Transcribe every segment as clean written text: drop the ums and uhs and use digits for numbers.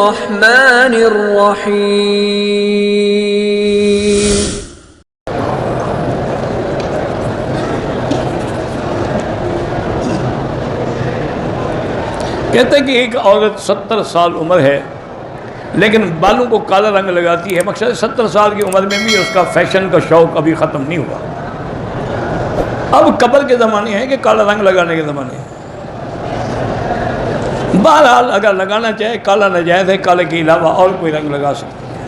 الرحمن الرحیم۔ کہتے ہیں کہ ایک عورت 70 سال عمر ہے لیکن بالوں کو کالا رنگ لگاتی ہے، مقصد 70 سال کی عمر میں بھی اس کا فیشن کا شوق ابھی ختم نہیں ہوا۔ اب قبر کے زمانے ہیں کہ کالا رنگ لگانے کے زمانے ہیں۔ بہرحال اگر لگانا چاہے کالا ناجائز ہے، کالے کے علاوہ اور کوئی رنگ لگا سکتے ہیں۔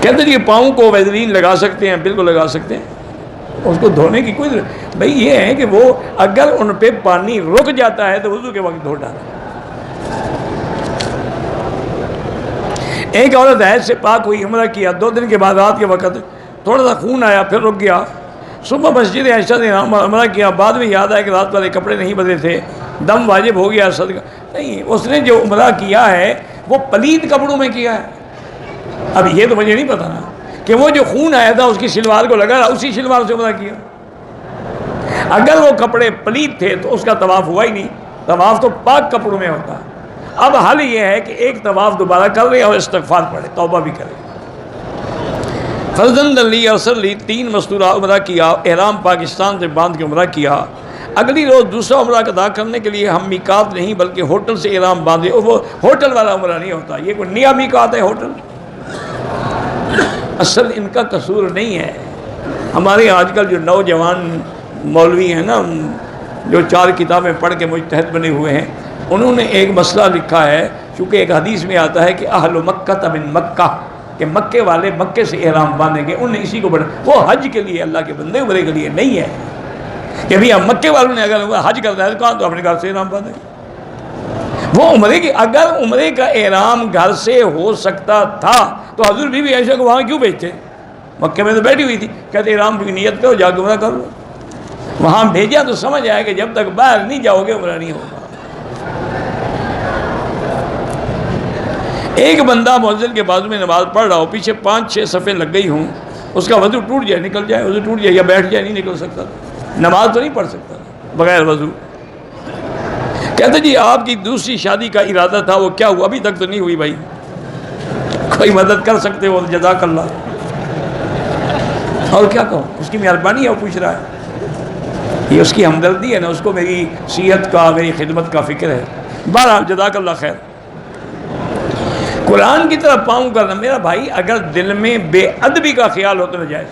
کہتے ہیں کہ پاؤں کو ویزلین لگا سکتے ہیں، بالکل لگا سکتے ہیں، اس کو دھونے کی کوئی بھئی یہ ہے کہ وہ اگر ان پہ پانی رک جاتا ہے تو وضو کے وقت دھو ڈالا۔ ایک عورت حیض سے پاک ہوئی، عمرہ کیا، 2 دن کے بعد رات کے وقت تھوڑا سا خون آیا، پھر رک گیا، صبح مسجد عائشہ نے عمرہ کیا، بعد میں یاد آیا کہ رات والے کپڑے نہیں بدلے تھے، دم واجب ہو گیا، صدقہ نہیں، اس نے جو عمرہ کیا ہے وہ پلید کپڑوں میں کیا ہے۔ اب یہ تو مجھے نہیں پتا نا کہ وہ جو خون آیا تھا اس کی شلوار کو لگا، اسی شلوار سے عمرہ کیا۔ اگر وہ کپڑے پلید تھے تو اس کا طواف ہوا ہی نہیں، طواف تو پاک کپڑوں میں ہوتا۔ اب حل یہ ہے کہ ایک طواف دوبارہ کر لے اور استغفار پڑھے، توبہ بھی کرے۔ فرزند لی اثر لی 3 مستورہ عمرہ کیا، احرام پاکستان سے باندھ کے عمرہ کیا، اگلی روز دوسرا عمرہ ادا کرنے کے لیے ہم میقات نہیں بلکہ ہوٹل سے احرام باندھے۔ وہ ہوٹل والا عمرہ نہیں ہوتا، یہ کوئی نیا میقات ہے ہوٹل، اصل ان کا قصور نہیں ہے۔ ہمارے آج کل جو نوجوان مولوی ہیں نا، جو 4 کتابیں پڑھ کے مجتہد بنے ہوئے ہیں، انہوں نے ایک مسئلہ لکھا ہے، چونکہ ایک حدیث میں آتا ہے کہ اہل مکہ من مکہ، کہ مکے والے مکے سے احرام باندھیں گے، انہوں نے اسی کو بڑھا، وہ حج کے لیے اللہ کے بندے عمرے کے لیے نہیں ہے کہ بھی ہم مکے والوں نے اگر حج کرنا ہے تو کہاں، تو اپنے گھر سے احرام باندھیں۔ وہ عمرے کی، اگر عمرے کا احرام گھر سے ہو سکتا تھا تو حضور بی بی عائشہ کو وہاں کیوں بھیجتے؟ مکے میں تو بیٹھی ہوئی تھی، کہتے احرام کی نیت کرو، جا کے عمرہ کر لو۔ وہاں بھیجا تو سمجھ آیا کہ جب تک باہر نہیں جاؤ گے عمرہ نہیں ہوگا۔ ایک بندہ مؤذن کے بازو میں نماز پڑھ رہا ہو، پیچھے 5-6 صفیں لگ گئی ہوں، اس کا وضو ٹوٹ جائے، نکل جائے، وضو ٹوٹ جائے یا بیٹھ جائے، نہیں نکل سکتا، نماز تو نہیں پڑھ سکتا بغیر وضو۔ کہتے جی آپ کی دوسری شادی کا ارادہ تھا، وہ کیا ہوا؟ ابھی تک تو نہیں ہوئی بھائی، کوئی مدد کر سکتے ہو جزاک اللہ۔ اور کیا کہوں، اس کی مہربانی ہے، وہ پوچھ رہا ہے، یہ اس کی ہمدردی ہے نا، اس کو میری صحت کا، میری خدمت کا فکر ہے۔ بہرحال جزاک اللہ خیر۔ قرآن کی طرف پاؤں کرنا، میرا بھائی اگر دل میں بے ادبی کا خیال ہو تو ناجائز،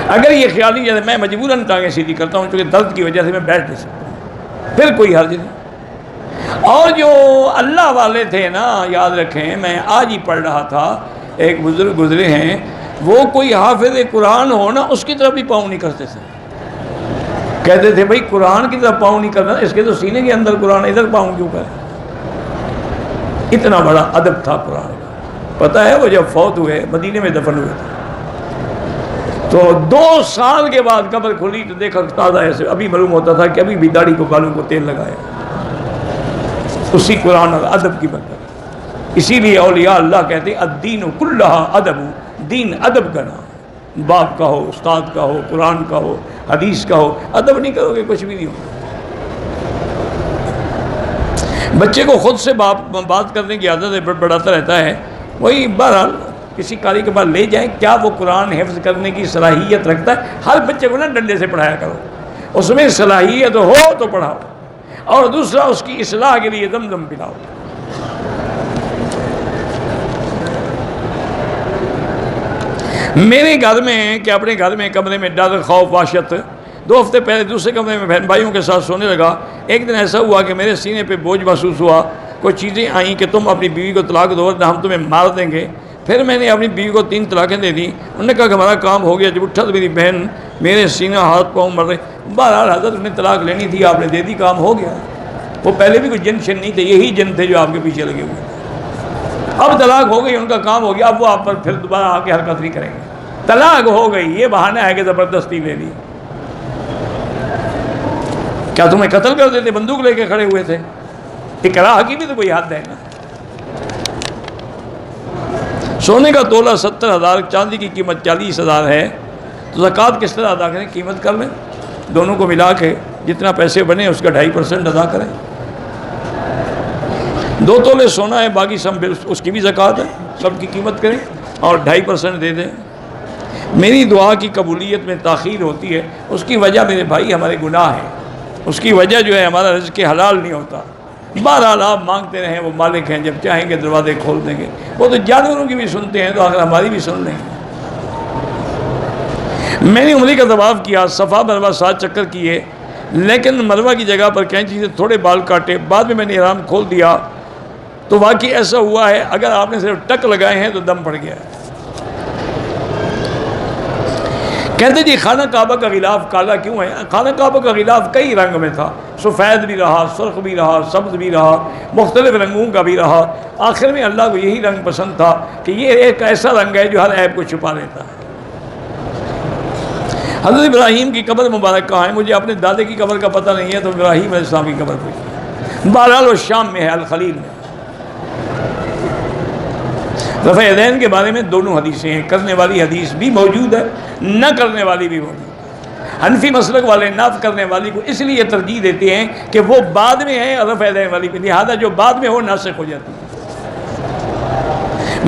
اگر یہ خیال نہیں، جیسے میں مجبوراً ٹانگیں سیدھی کرتا ہوں کیونکہ درد کی وجہ سے میں بیٹھ نہیں سکتا، پھر کوئی حرج نہیں۔ اور جو اللہ والے تھے نا، یاد رکھیں، میں آج ہی پڑھ رہا تھا، ایک بزرگ گزرے ہیں، وہ کوئی حافظ قرآن ہو نا، اس کی طرف بھی پاؤں نہیں کرتے تھے، کہتے تھے بھائی قرآن کی طرف پاؤں نہیں کرنا، اس کے تو سینے کے اندر قرآن، ادھر پاؤں کیوں کریں؟ اتنا بڑا ادب تھا قرآن کا۔ پتہ ہے وہ جب فوت ہوئے، مدینے میں دفن ہوئے تھے، تو 2 سال کے بعد قبر کھلی تو دیکھا تازہ ایسے، ابھی معلوم ہوتا تھا کہ ابھی بھی داڑھی کو، بالوں کو تیل لگایا، اسی قرآن اور ادب کی برکت۔ اسی لیے اولیاء اللہ کہتے ہیں الدین کلھا ادب، دین ادب کا نام، باپ کا ہو، استاد کا ہو، قرآن کا ہو، حدیث کا ہو، ادب نہیں کرو گے کچھ بھی نہیں ہوگا۔ بچے کو خود سے بات کرنے کی عادت ہے، بڑھاتا رہتا ہے، وہی بہرحال کسی قاری کے پاس لے جائیں، کیا وہ قرآن حفظ کرنے کی صلاحیت رکھتا ہے؟ ہر بچے کو نا ڈنڈے سے پڑھایا کرو، اس میں صلاحیت ہو تو پڑھاؤ، اور دوسرا اس کی اصلاح کے لیے زمزم پلاؤ۔ میرے گھر میں کہ اپنے گھر میں کمرے میں ڈر، خوف، وحشت، 2 ہفتے پہلے دوسرے کمرے میں بہن بھائیوں کے ساتھ سونے لگا۔ ایک دن ایسا ہوا کہ میرے سینے پہ بوجھ محسوس ہوا، کچھ چیزیں آئیں کہ تم اپنی بیوی کو طلاق دو ورنہ ہم تمہیں مار دیں گے۔ پھر میں نے اپنی بیوی کو 3 طلاقیں دے دیں۔ انہوں نے کہا کہ ہمارا کام ہو گیا۔ جب اٹھا تو میری بہن میرے سینہ، ہاتھ پاؤں مر رہے۔ بہرحال حضرت نے طلاق لینی تھی، آپ نے دے دی، کام ہو گیا۔ وہ پہلے بھی کوئی جن شن نہیں تھے، یہی جن تھے جو آپ کے پیچھے لگے ہوئے تھے۔ اب طلاق ہو گئی، ان کا کام ہو گیا، اب وہ آپ پر پھر دوبارہ آ کے حرکت نہیں کریں گے۔ طلاق ہو گئی، یہ بہانہ ہے کہ زبردستی لے لی۔ کیا تمہیں قتل کر دیتے؟ بندوق لے کے کھڑے ہوئے تھے۔ اکراہ کی بھی تو کوئی حد ہے نا۔ سونے کا تولہ 70,000، چاندی کی قیمت 40,000 ہے، تو زکوٰۃ کس طرح ادا کریں؟ قیمت کر لیں، دونوں کو ملا کے جتنا پیسے بنے اس کا 2.5% ادا کریں۔ 2 تولے سونا ہے، باقی سب اس کی بھی زکوٰۃ ہے، سب کی قیمت کریں اور 2.5% دے دیں۔ میری دعا کی قبولیت میں تاخیر ہوتی ہے، اس کی وجہ میرے بھائی ہمارے گناہ ہیں، اس کی وجہ جو ہے ہمارا رزق حلال نہیں ہوتا۔ بہرحال آپ مانگتے رہیں، وہ مالک ہیں، جب چاہیں گے دروازے کھول دیں گے۔ وہ تو جانوروں کی بھی سنتے ہیں، تو اگر ہماری بھی سن لیں گے۔ میں نے عمرے کا طواف کیا، صفا مروہ 7 چکر کیے، لیکن مروہ کی جگہ پر کینچی سے تھوڑے بال کاٹے، بعد میں نے احرام کھول دیا تو واقعی ایسا ہوا ہے اگر آپ نے صرف ٹک لگائے ہیں تو دم پڑ گیا ہے۔ کہتے جی خانہ کعبہ کا غلاف کالا کیوں ہے؟ خانہ کعبہ کا غلاف کئی رنگ میں تھا، سفید بھی رہا، سرخ بھی رہا، سبز بھی رہا، مختلف رنگوں کا بھی رہا۔ آخر میں اللہ کو یہی رنگ پسند تھا کہ یہ ایک ایسا رنگ ہے جو ہر عیب کو چھپا لیتا ہے۔ حضرت ابراہیم کی قبر مبارک کہاں ہے؟ مجھے اپنے دادے کی قبر کا پتہ نہیں ہے، تو ابراہیم علیہ السلام کی قبر پوچھی۔ بہرحال وہ شام میں ہے، الخلیل میں۔ رفع یدین کے بارے میں دونوں حدیثیں ہیں، کرنے والی حدیث بھی موجود ہے، نہ کرنے والی بھی موجود ہے۔ حنفی مسلک والے نہ کرنے والی کو اس لیے ترجیح دیتے ہیں کہ وہ بعد میں ہے، رفع یدین والی پہ، لہٰذا جو بعد میں ہو ناسخ ہو جاتی ہے۔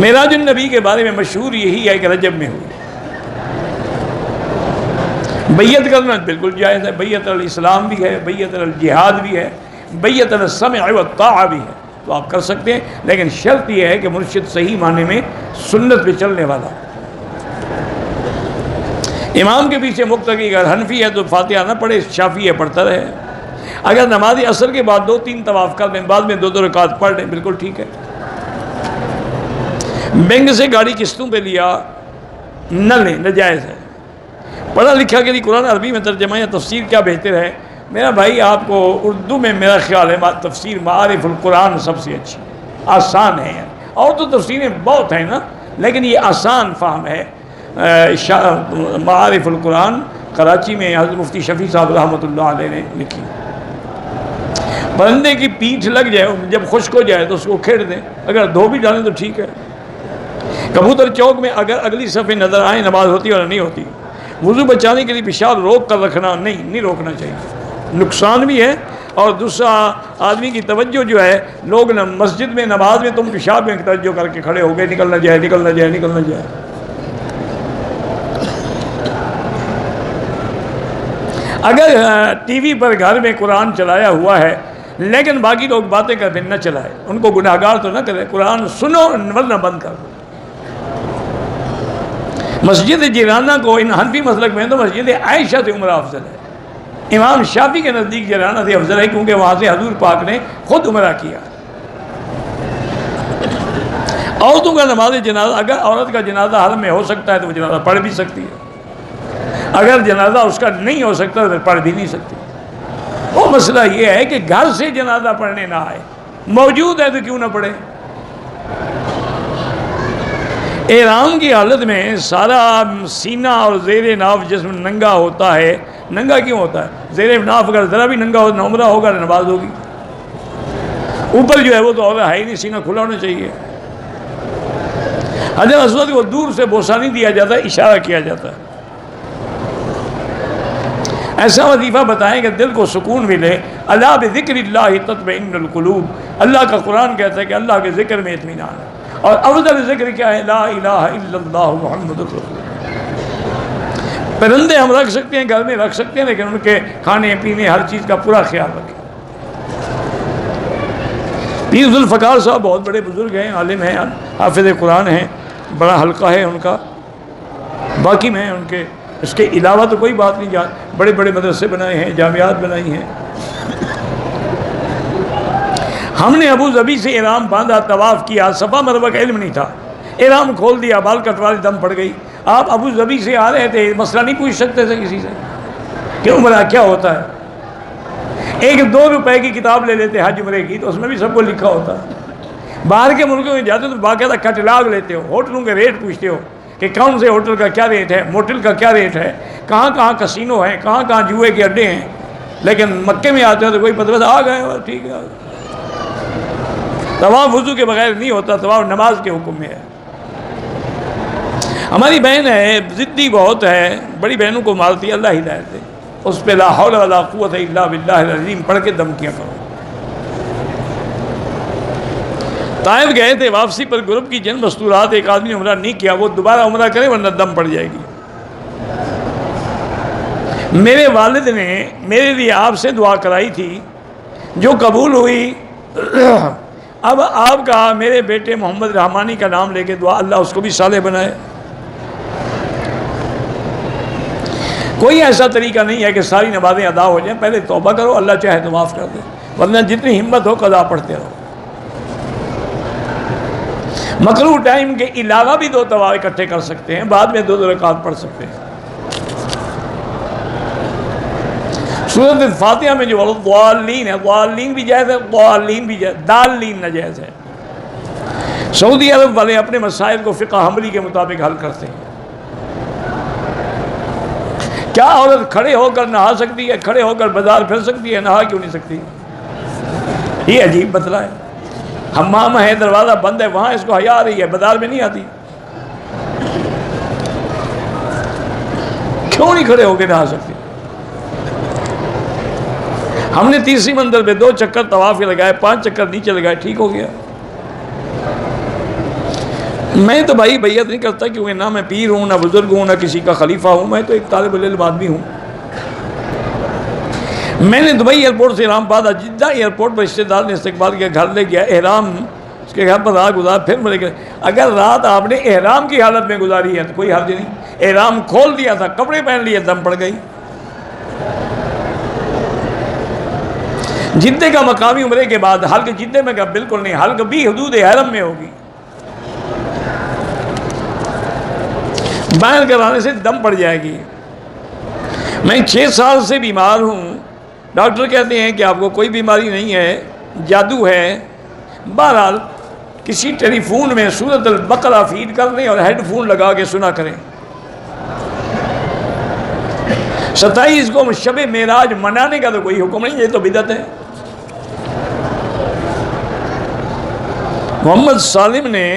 معراج النبی کے بارے میں مشہور یہی ہے کہ رجب میں ہوئی۔ بیعت کرنا بالکل جائز ہے، بیعت الاسلام بھی ہے، بیعت الجہاد بھی ہے، بیعت السمع والطاعہ بھی ہے، تو آپ کر سکتے ہیں، لیکن شرط یہ ہے کہ مرشد صحیح معنی میں سنت پہ چلنے والا۔ امام کے پیچھے مقتدی اگر حنفی ہے تو فاتحہ نہ پڑھے، شافعی ہے پڑھتا رہے۔ اگر نماز عصر کے بعد 2-3 طواف کر لیں، بعد میں 2 رکعت پڑھ لیں، بالکل ٹھیک ہے۔ بینک سے گاڑی قسطوں پہ لیا نہ لیں، ناجائز ہے۔ پڑھا لکھا کے لیے قرآن عربی میں ترجمہ یا تفسیر کیا بہتر ہے؟ میرا بھائی آپ کو اردو میں میرا خیال ہے تفسیر معارف القرآن سب سے اچھی، آسان ہے، اور تو تفسیریں بہت ہیں نا، لیکن یہ آسان فہم ہے۔ معارف القرآن کراچی میں حضرت مفتی شفیع صاحب رحمۃ اللہ علیہ نے لکھی۔ پرندے کی پیٹھ لگ جائے، جب خشک ہو جائے تو اس کو کھیڑ دیں، اگر دھو بھی ڈالیں تو ٹھیک ہے۔ کبوتر چوک میں اگر اگلی صفحے نظر آئیں نماز ہوتی اور نہیں ہوتی۔ وضو بچانے کے لیے پیشاب روک کر رکھنا نہیں روکنا چاہیے، نقصان بھی ہے، اور دوسرا آدمی کی توجہ جو ہے، لوگ مسجد میں نماز میں تم پیشاب میں توجہ کر کے کھڑے ہو گئے، نکلنا جائے نکلنا جائے نکلنا جائے۔ اگر ٹی وی پر گھر میں قرآن چلایا ہوا ہے لیکن باقی لوگ باتیں کرتے نہ چلائے، ان کو گناہ گار تو نہ کرے، قرآن سنو ورنہ بند کر دو۔ مسجد جیرانہ کو ان حنفی مسلک میں تو مسجد عائشہ سے عمرہ افضل ہے۔ امام شافعی کے نزدیک جیرانہ سے افضل ہے، کیونکہ وہاں سے حضور پاک نے خود عمرہ کیا۔ عورتوں کا نماز جنازہ، اگر عورت کا جنازہ حرم میں ہو سکتا ہے تو وہ جنازہ پڑھ بھی سکتی ہے، اگر جنازہ اس کا نہیں ہو سکتا تو پڑھ بھی نہیں سکتی۔ وہ مسئلہ یہ ہے کہ گھر سے جنازہ پڑھنے نہ آئے، موجود ہے تو کیوں نہ پڑھے۔ احرام کی حالت میں سارا سینہ اور زیر ناف جسم ننگا ہوتا ہے۔ ننگا کیوں ہوتا ہے؟ زیر ناف اگر ذرا بھی ننگا ہو نہ عمرہ ہوگا نہ نماز ہوگی۔ اوپر جو ہے وہ تو ہے ہی نہیں، سینہ کھلا ہونا چاہیے۔ حجر اسود کو دور سے بوسہ نہیں دیا جاتا، اشارہ کیا جاتا ہے۔ ایسا وظیفہ بتائیں کہ دل کو سکون ملے۔ الا بذکر اللہ تطمئن القلوب، اللہ کا قرآن کہتا ہے کہ اللہ کے ذکر میں اطمینان ہے۔ اور افضل ذکر کیا ہے؟ لا الہ الا اللہ محمد رسول اللہ۔ پرندے ہم رکھ سکتے ہیں، گھر میں رکھ سکتے ہیں، لیکن ان کے کھانے پینے ہر چیز کا پورا خیال رکھیں۔ پیر ذوالفقار صاحب بہت بڑے بزرگ ہیں، عالم ہیں، حافظ قرآن ہیں، بڑا حلقہ ہے ان کا۔ باقی میں ان کے اس کے علاوہ تو کوئی بات نہیں، بڑے بڑے مدرسے بنائے ہیں، جامعات بنائی ہیں۔ ہم نے ابو ظبی سے احرام باندھا، طواف کیا، صفا مروہ کا علم نہیں تھا، احرام کھول دیا، بال کٹوا لی، دم پڑ گئی۔ آپ ابو ظبی سے آ رہے تھے، مسئلہ نہیں پوچھ سکتے تھے کسی سے کہ عمرہ کیا ہوتا ہے؟ 1-2 روپے کی کتاب لے لیتے حج عمرے کی، تو اس میں بھی سب کو لکھا ہوتا ہے۔ باہر کے ملکوں میں جاتے تو باقاعدہ کٹلاگ لیتے ہو، ہوٹلوں کے ریٹ پوچھتے ہو کہ کون سے ہوٹل کا کیا ریٹ ہے، موٹل کا کیا ریٹ ہے، کہاں کہاں کسینو ہیں، کہاں کہاں جوئے کے اڈے ہیں۔ لیکن مکے میں آتے ہو تو کوئی پتہ آ گئے، ٹھیک ہے۔ طواف وضو کے بغیر نہیں ہوتا، طواف نماز کے حکم میں ہے۔ ہماری بہن ہے، ضدی بہت ہے، بڑی بہنوں کو مارتی ہے، اللہ ہدایت دے، اس پہ لا حول ولا قوت الا باللہ العظیم پڑھ کے دم کیا کرو۔ طائف گئے تھے، واپسی پر گروپ کی جن مستورات، ایک آدمی نے عمرہ نہیں کیا، وہ دوبارہ عمرہ کرے ورنہ دم پڑ جائے گی۔ میرے والد نے میرے لیے آپ سے دعا کرائی تھی جو قبول ہوئی۔ اب آپ کا میرے بیٹے محمد رحمانی کا نام لے کے دعا، اللہ اس کو بھی صالح بنائے۔ کوئی ایسا طریقہ نہیں ہے کہ ساری نمازیں ادا ہو جائیں، پہلے توبہ کرو، اللہ چاہے تو معاف کر دے، ورنہ جتنی ہمت ہو قضا پڑھتے رہو۔ مکروہ ٹائم کے علاوہ بھی 2 طواف اکٹھے کر سکتے ہیں، بعد میں 2 رکعت پڑھ سکتے ہیں۔ سورۃ الفاتحہ میں جو ضالین ہے، ضالین بھی جائز ہے، ضالین بھی جائز، دالین ناجائز ہے۔ سعودی عرب والے اپنے مسائل کو فقہ حنبلی کے مطابق حل کرتے ہیں۔ کیا عورت کھڑے ہو کر نہا سکتی ہے، کھڑے ہو کر بازار پھر سکتی ہے، نہا کیوں نہیں سکتی؟ یہ عجیب مسئلہ ہے۔ حمام ہے، دروازہ بند ہے، وہاں اس کو حیا آ رہی ہے، بازار میں نہیں آتی، کیوں نہیں کھڑے ہو کے نہا سکتی؟ ہم نے تیسری منزل پہ 2 چکر طواف کے لگائے، 5 چکر نیچے لگائے، ٹھیک ہو گیا۔ میں تو بھائی بیعت نہیں کرتا، کیونکہ نہ میں پیر ہوں، نہ بزرگ ہوں، نہ کسی کا خلیفہ ہوں، میں تو ایک طالب العلم آدمی ہوں۔ میں نے دبئی ایئرپورٹ سے اسلام آباد جدہ ایئرپورٹ پر رشتہ دار نے استقبال کیا، گھر لے گیا، احرام اس کے گھر پر رات گزار، پھر ملے گئے۔ اگر رات آپ نے احرام کی حالت میں گزاری ہے تو کوئی حرج نہیں، احرام کھول دیا تھا، کپڑے پہن لیے، دم پڑ گئی۔ جدے کا مقامی عمرے کے بعد حلق جدے میں کہا بالکل نہیں، حلق بھی حدود حرم میں ہوگی، باہر کرانے سے دم پڑ جائے گی۔ میں 6 سال سے بیمار ہوں، ڈاکٹر کہتے ہیں کہ آپ کو کوئی بیماری نہیں ہے، جادو ہے۔ بہرحال کسی ٹیلی فون میں سورۃ البقرہ فیڈ کر لیں اور ہیڈ فون لگا کے سنا کریں۔ 27 کو شب معراج منانے کا تو کوئی حکم نہیں، یہ تو بدعت ہے۔ محمد سالم نے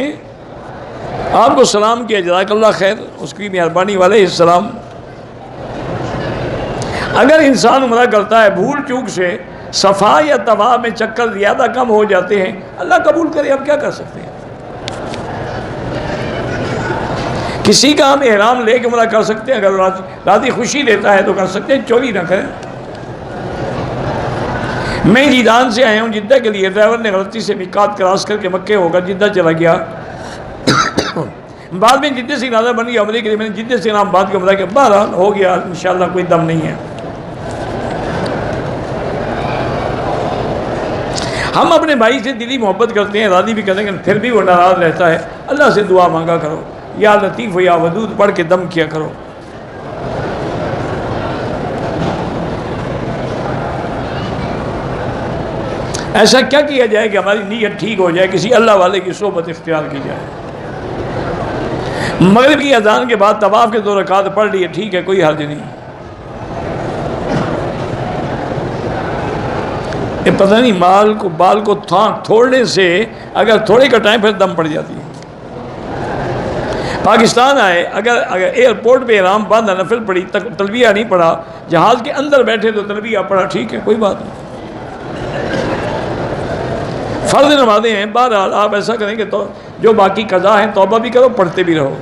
آپ کو سلام کیا، جزاک اللہ خیر، اس کی مہربانی علیہ السلام۔ اگر انسان عمرہ کرتا ہے، بھول چوک سے صفا یا طواف میں چکر زیادہ کم ہو جاتے ہیں، اللہ قبول کرے، اب کیا کر سکتے ہیں؟ کسی کا ہم احرام لے کے عمرہ کر سکتے ہیں، اگر راضی خوشی دیتا ہے تو کر سکتے ہیں، چوری نہ کریں۔ میں جیدان سے آیا ہوں جدہ کے لیے، ڈرائیور نے غلطی سے میقات کراس کر کے مکے ہو کر جدہ چلا گیا، بعد میں جدہ سے ارادہ بن گیا عمرے کے لیے، میں نے جدہ سے اسلام آباد کا عمرہ کیا، بہرحال ہو گیا انشاءاللہ، کوئی دم نہیں ہے۔ ہم اپنے بھائی سے دلی محبت کرتے ہیں، راضی بھی کرتے ہیں، پھر بھی وہ ناراض رہتا ہے، اللہ سے دعا مانگا کرو، یا لطیف و یا ودود پڑھ کے دم کیا کرو۔ ایسا کیا کیا جائے کہ ہماری نیت ٹھیک ہو جائے، کسی اللہ والے کی صحبت اختیار کی جائے۔ مغرب کی اذان کے بعد طواف کے 2 رکعت پڑھ لیے، ٹھیک ہے، کوئی حرج نہیں۔ یہ پتہ نہیں بال کو تھوڑنے سے اگر تھوڑے کٹائیں پھر دم پڑ جاتی ہے۔ پاکستان آئے، اگر ایئرپورٹ پہ احرام باندھا، نفل پڑھی، تلبیہ نہیں پڑھا، جہاز کے اندر بیٹھے تو تلبیہ پڑھا، ٹھیک ہے، کوئی بات نہیں، فرض نمازیں ہیں۔ بہرحال آپ ایسا کریں کہ تو جو باقی قضا ہیں توبہ بھی کرو، پڑھتے بھی رہو۔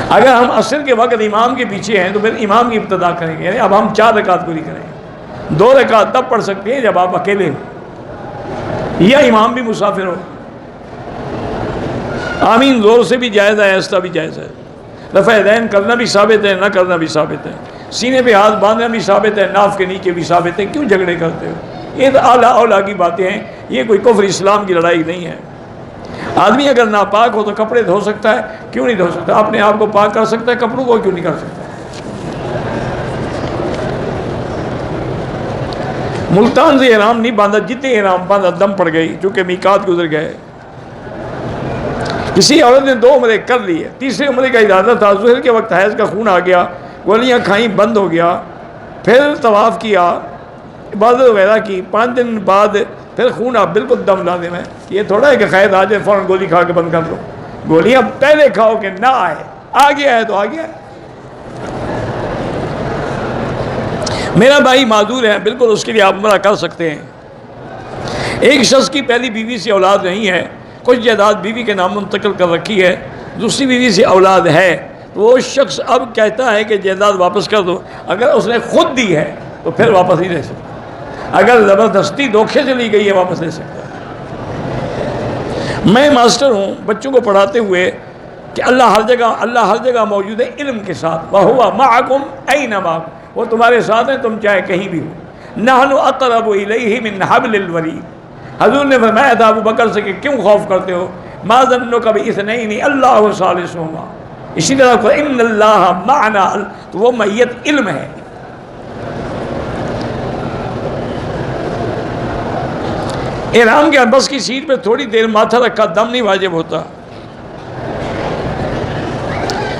اگر ہم عصر کے وقت امام کے پیچھے ہیں تو پھر امام کی ابتدا کریں گے، یعنی اب ہم 4 رکعت پوری کریں گے۔ 2 رکعت تب پڑھ سکتے ہیں جب آپ اکیلے ہو یا امام بھی مسافر ہو۔ آمین زور سے بھی جائز ہے، ایسا بھی جائز ہے، رفع یدین کرنا بھی ثابت ہے، نہ کرنا بھی ثابت ہے، سینے پہ ہاتھ باندھنا بھی ثابت ہے، ناف کے نیچے بھی ثابت ہے، کیوں جھگڑے کرتے ہو؟ یہ تو اعلیٰ اولیٰ کی باتیں ہیں، یہ کوئی کفر اسلام کی لڑائی نہیں ہے۔ آدمی اگر ناپاک ہو تو کپڑے دھو سکتا ہے، کیوں نہیں دھو سکتا؟ اپنے آپ کو پاک کر سکتا ہے، کپڑوں کو کیوں نہیں کر سکتا؟ ملتان سے احرام نہیں باندھا، جتنے احرام باندھا دم پڑ گئی، چونکہ میقات گزر گئے۔ کسی عورت نے 2 عمرے کر لیے، تیسرے عمرے کا ارادہ تھا، ظہر کے وقت حیض کا خون آ گیا، گولیاں کھائیں، بند ہو گیا، پھر طواف کیا، عبادت وغیرہ کی، 5 دن بعد پھر خون آپ بالکل دم لازم ہے۔ یہ تھوڑا ہے کہ خیر آ جائے فوراً گولی کھا کے بند کر دو، گولیاں پہلے کھاؤ کہ نہ آئے، آ گیا ہے تو آ گیا ہے۔ میرا بھائی معذور ہے، بالکل اس کے لیے آپ عمرہ کر سکتے ہیں۔ ایک شخص کی پہلی بیوی سے اولاد نہیں ہے، کچھ جائیداد بیوی کے نام منتقل کر رکھی ہے، دوسری بیوی سے اولاد ہے، تو وہ شخص اب کہتا ہے کہ جائیداد واپس کر دو۔ اگر اس نے خود دی ہے تو پھر واپس نہیں لے سکتا، اگر زبردستی دھوکے سے لی گئی ہے واپس لے سکتا ہے۔ میں ماسٹر ہوں، بچوں کو پڑھاتے ہوئے کہ اللہ ہر جگہ موجود ہے علم کے ساتھ، وَهُوَ مَعَكُمْ أَيْنَمَا، وہ تمہارے ساتھ ہیں تم چاہے کہیں بھی ہو۔ نَحْنُ أَقْرَبُ إِلَيْهِ مِنْ حَبْلِ الْوَرِيدِ، حضور نے فرمایا تھا ابو بکر سے کہ کیوں خوف کرتے ہو، مَا ظَنُّكَ بِإِثْنَيْنِ اللَّهُ ثَالِثُهُمَا، اسی طرح کو إِنَّ اللَّهَ مَعَنَا، تو وہ معیت علم ہے۔ احرام کے بس کی سیٹ پہ تھوڑی دیر ماتھا رکھا دم نہیں واجب ہوتا۔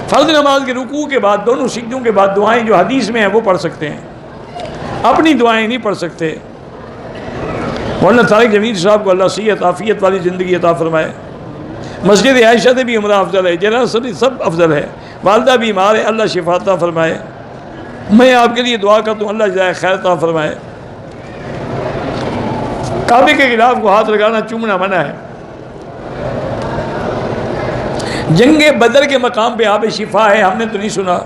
فرض نماز کے رکوع کے بعد دونوں سجدوں کے بعد دعائیں جو حدیث میں ہیں وہ پڑھ سکتے ہیں، اپنی دعائیں نہیں پڑھ سکتے۔ مولانا طارق جمیل صاحب کو اللہ صحت عافیت والی زندگی عطا فرمائے۔ مسجد عائشہ سے بھی عمرہ افضل ہے، جنرل صدی سب افضل ہے، والدہ بیمار ہے، اللہ شفا عطا فرمائے۔ میں آپ کے لیے دعا کرتا ہوں اللہ جزائے خیر عطا فرمائے۔ کعبے کے خلاف کو ہاتھ لگانا چومنا منع ہے۔ جنگ بدر کے مقام پہ آب شفا ہے، ہم نے تو نہیں سنا۔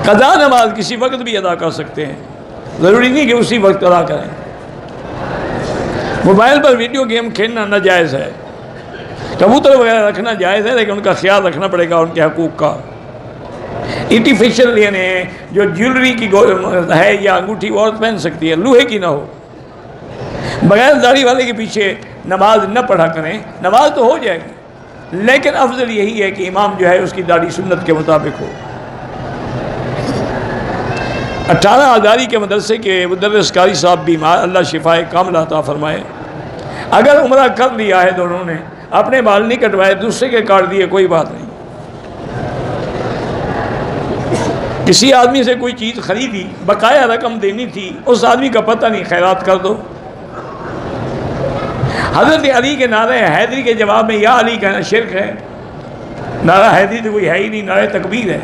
قضا نماز کسی وقت بھی ادا کر سکتے ہیں، ضروری نہیں کہ اسی وقت ادا کریں۔ موبائل پر ویڈیو گیم کھیلنا ناجائز ہے، کبوتر وغیرہ رکھنا جائز ہے، لیکن ان کا خیال رکھنا پڑے گا ان کے حقوق کا۔ آرٹیفیشل یعنی جو جیولری کی ہے یا انگوٹھی وہ عورت پہن سکتی ہے، لوہے کی نہ ہو۔ بغیر داڑھی والے کے پیچھے نماز نہ پڑھا کریں، نماز تو ہو جائے گی لیکن افضل یہی ہے کہ امام جو ہے اس کی داڑھی سنت کے مطابق ہو۔ 18 ہزاری کے مدرسے کے مدرس قاری صاحب بیمار، اللہ شفائے کاملہ عطا فرمائے۔ اگر عمرہ کر لیا ہے دونوں نے، اپنے بال نہیں کٹوائے، دوسرے کے کاٹ دیے، کوئی بات نہیں۔ کسی آدمی سے کوئی چیز خریدی، بقایا رقم دینی تھی، اس آدمی کا پتہ نہیں، خیرات کر دو۔ حضرت علی کے نعرہ حیدری کے جواب میں یا علی کہنا شرک ہے، نعرہ حیدری تو کوئی ہے ہی نہیں، نعرہ تکبیر ہے۔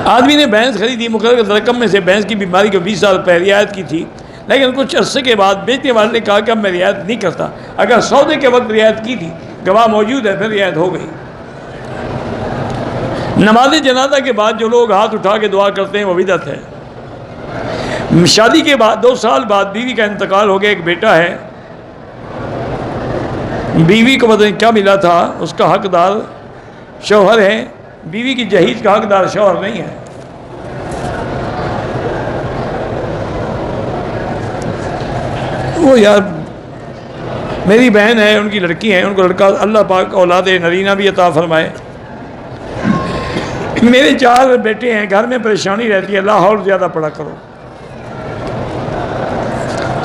آدمی نے بھینس خریدی، مقررہ رقم میں سے بھینس کی بیماری کو 20 سال پہلے رعایت کی تھی، لیکن کچھ عرصے کے بعد بیچنے والے نے کہا کہ اب میں رعایت نہیں کرتا۔ اگر سودے کے وقت رعایت کی تھی، گواہ موجود ہے، پھر رعایت ہو گئی۔ نماز جنازہ کے بعد جو لوگ ہاتھ اٹھا کے دعا کرتے ہیں وہ بدعت ہے۔ شادی کے بعد 2 سال بعد بیوی کا انتقال ہو گیا، ایک بیٹا ہے، بیوی کو پتہ نہیں کیا ملا تھا، اس کا حقدار شوہر ہے، بیوی کی جہیز کا حقدار شوہر نہیں ہے۔ وہ یار میری بہن ہے، ان کی لڑکی ہے، ان کو لڑکا اللہ پاک اولاد نرینہ بھی عطا فرمائے۔ میرے 4 بیٹے ہیں، گھر میں پریشانی رہتی ہے، لاہور زیادہ پڑھا کرو۔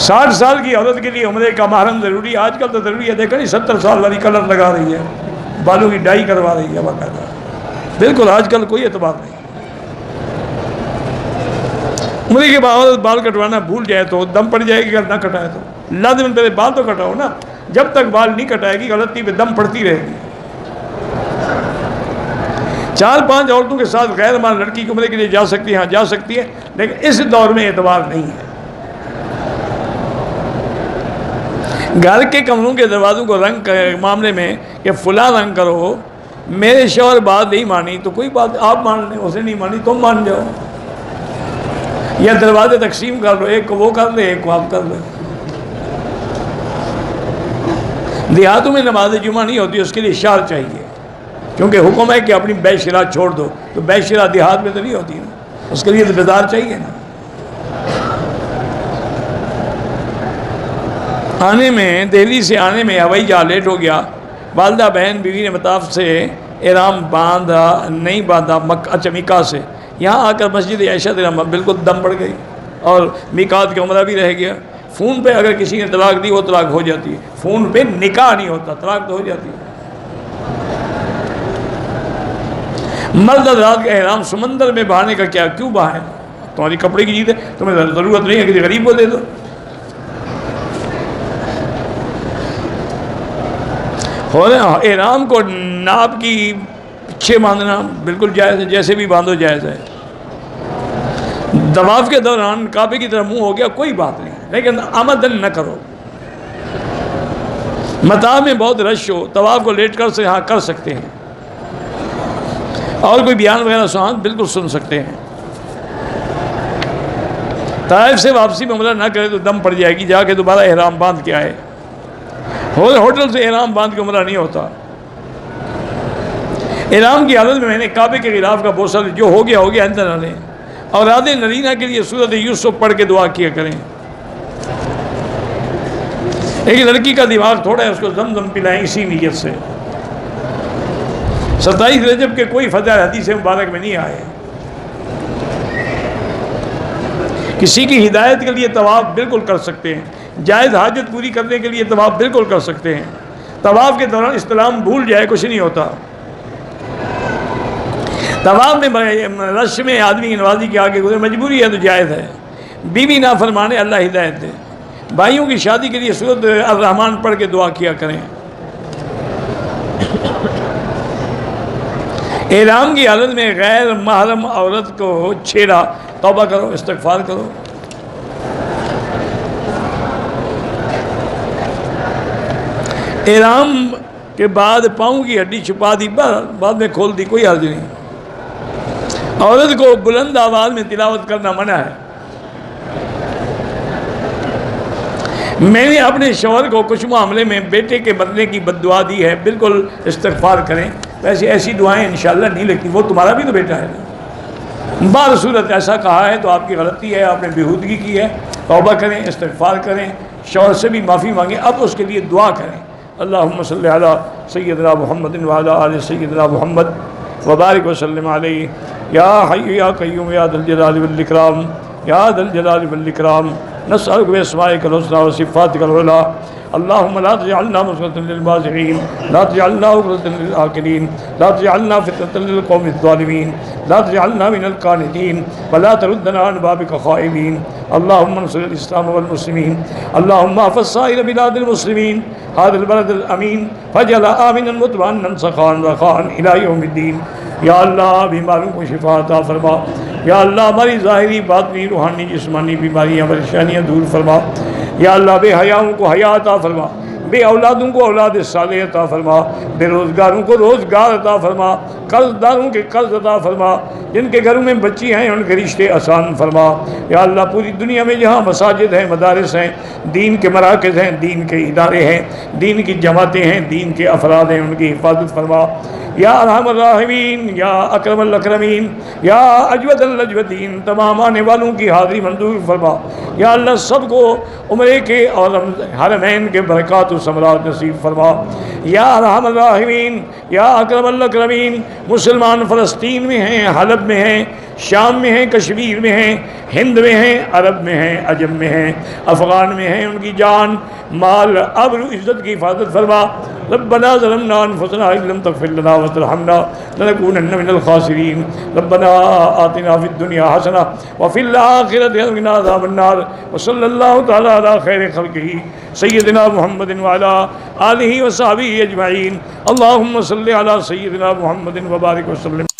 60 سال کی عورت کے لیے عمرے کا محرم ضروری ہے، آج کل تو ضروری ہے، دیکھا نہیں 70 سال والی کلر لگا رہی ہے، بالوں کی ڈائی کروا رہی ہے باقاعدہ، بالکل آج کل کوئی اعتبار نہیں۔ عمرے کے بعد بال کٹوانا بھول جائے تو دم پڑ جائے گی، اگر نہ کٹائے تو لازم پہلے بال تو کٹاؤ نا، جب تک بال نہیں کٹائے گی غلطی پہ دم پڑتی رہے گی۔ 4-5 عورتوں کے ساتھ غیر محرم لڑکی کی عمرے کے لیے جا سکتی ہے، ہاں جا سکتی ہے، لیکن اس دور میں اعتبار نہیں ہے۔ گھر کے کمروں کے دروازوں کو رنگ کے معاملے میں کہ فلاں رنگ کرو، میرے شوہر بات نہیں مانی تو کوئی بات آپ مان لیں، اسے نہیں مانی تم مان جاؤ، یا دروازے تقسیم کر لو، ایک کو وہ کر لے ایک کو آپ کر لیں۔ دیہاتوں میں نماز جمعہ نہیں ہوتی، اس کے لیے اشار چاہیے، کیونکہ حکم ہے کہ اپنی بے شرا چھوڑ دو، تو بے شرا دیہات میں تو نہیں ہوتی نا، اس کے لیے تو بیدار چاہیے نا۔ آنے میں دہلی سے آنے میں ہوائی جہاز لیٹ ہو گیا، والدہ بہن بیوی نے مطاف سے احرام باندھا نہیں باندھا، اچھا میقات سے یہاں آ کر مسجد عائشہ بالکل دم پڑ گئی اور میقات کا عمرہ بھی رہ گیا۔ فون پہ اگر کسی نے طلاق دی وہ طلاق ہو جاتی ہے، فون پہ نکاح نہیں ہوتا، طلاق تو ہو جاتی ہے۔ مرد حضرات کا احرام سمندر میں بہانے کا کیا، کیوں بہائیں؟ تمہاری کپڑے کی چیز ہے، تمہیں ضرورت نہیں ہے کسی غریب کو دے دو۔ اور احرام کو ناپ کی پیچھے باندھنا بالکل جائز ہے، جیسے بھی باندھو جائز ہے۔ طواف کے دوران کعبے کی طرف منہ ہو گیا کوئی بات نہیں، لیکن آمدن نہ کرو۔ مطاف میں بہت رش ہو، طواف کو لیٹ کر سے ہاں کر سکتے ہیں، اور کوئی بیان وغیرہ سنان بالکل سن سکتے ہیں۔ طائف سے واپسی میں عمرہ نہ کرے تو دم پڑ جائے گی، جا کے دوبارہ احرام باندھ کے آئے۔ ہوٹل سے احرام باندھ کے عمرہ نہیں ہوتا۔ احرام کی حالت میں نے کعبے کے غلاف کا بوسہ جو ہو گیا اندر نہ لیں، اور اولاد نرینہ کے لیے سورۃ یوسف پڑھ کے دعا کیا کریں۔ ایک لڑکی کا دماغ تھوڑا ہے، اس کو زمزم پلائیں اسی نیت سے۔ 27 رجب کے کوئی فضائل حدیث مبارک میں نہیں آئے۔ کسی کی ہدایت کے لیے طواف بالکل کر سکتے ہیں، جائز حاجت پوری کرنے کے لیے طواف بالکل کر سکتے ہیں۔ طواف کے دوران استلام بھول جائے کچھ نہیں ہوتا۔ طواف میں رش میں آدمی کی نمازی کے آگے گزرے مجبوری ہے تو جائز ہے، بیوی نہ فرمانے اللہ ہدایت دے۔ بھائیوں کی شادی کے لیے سورۃ الرحمن پڑھ کے دعا کیا کریں۔ احرام کی حالت میں غیر محرم عورت کو چھیڑا، توبہ کرو، استغفار کرو۔ احرام کے بعد پاؤں کی ہڈی چھپا دی، بعد میں کھول دی، کوئی حرج نہیں۔ عورت کو بلند آواز میں تلاوت کرنا منع ہے۔ میں نے اپنے شوہر کو کچھ معاملے میں بیٹے کے بدلے کی بد دعا دی ہے، بالکل استغفار کریں۔ ویسے ایسی دعائیں انشاءاللہ نہیں لگتی، وہ تمہارا بھی تو بیٹا ہے نا۔ بار صورت ایسا کہا ہے تو آپ کی غلطی ہے، آپ نے بےہودگی کی ہے، توبہ کریں، استغفار کریں، شوہر سے بھی معافی مانگیں، اب اس کے لیے دعا کریں۔ اللہم صلی علی سیدنا محمد وعلی آل سیدنا محمد وبارک وسلم علیہ، یا حی یا قیوم یا ذا الجلال والاکرام، یا ذا الجلال والاکرام، نسألک باسمائک الحسنی وصفاتک العلی، اللہم لا تجعلنا مسغۃ للبازغین، لا تجعلنا عقدۃ للآکلین، لا تجعلنا فتنة للقوم الظالمین، لا تجعلنا من القانتین، ولا تردنا عن بابک خائبین، اللہم انصر الاسلام والمسلمین، اللہم احفظ سائر بلاد المسلمین، هذا البلد الامین فاجعل آمنا مطمئنا سخاء رخاء الى یوم الدین۔ یا اللہ بیماروں کو شفا عطا فرما، یا اللہ ہماری ظاہری باطنی روحانی جسمانی بیماریاں پریشانیاں دور فرما، یا اللہ بے حیاؤں کو حیا عطا فرما، بے اولادوں کو اولاد صالح عطا فرما، بے روزگاروں کو روزگار عطا فرما، قرض داروں کے قرض عطا فرما، جن کے گھروں میں بچی ہیں ان کے رشتے آسان فرما۔ یا اللہ پوری دنیا میں جہاں مساجد ہیں، مدارس ہیں، دین کے مراکز ہیں، دین کے ادارے ہیں، دین کی جماعتیں ہیں، دین کے افراد ہیں، ان کی حفاظت فرما۔ یا ارحم الراحمین، یا اکرم الاکرمین، یا اجود الاجودین، تمام آنے والوں کی حاضری منظور فرما۔ یا اللہ سب کو عمرے کے اور حرمین کے برکات و ثمرات نصیب فرما۔ یا ارحم الراحمین، یا اکرم الاکرمین، مسلمان فلسطین میں ہیں، حلب میں ہیں، شام میں ہیں، کشمیر میں ہیں، ہند میں ہیں، عرب میں ہیں، عجم میں ہیں، افغان میں ہیں، ان کی جان مال آبرو عزت کی حفاظت فرما۔ ربنا ظلمنا انفسنا ان لم تغفر لنا وترحمنا لنكونن من الخاسرین۔ ربنا آتنا فی الدنیا حسنہ وفی الآخرۃ حسنہ وقنا عذاب النار، وصلی اللہ تعالی علی خیر خلقہ سیدنا محمد وعلی آلہ وصحبہ اجمعین۔ اللہم صلی علی سیدنا محمد وبارک وسلم۔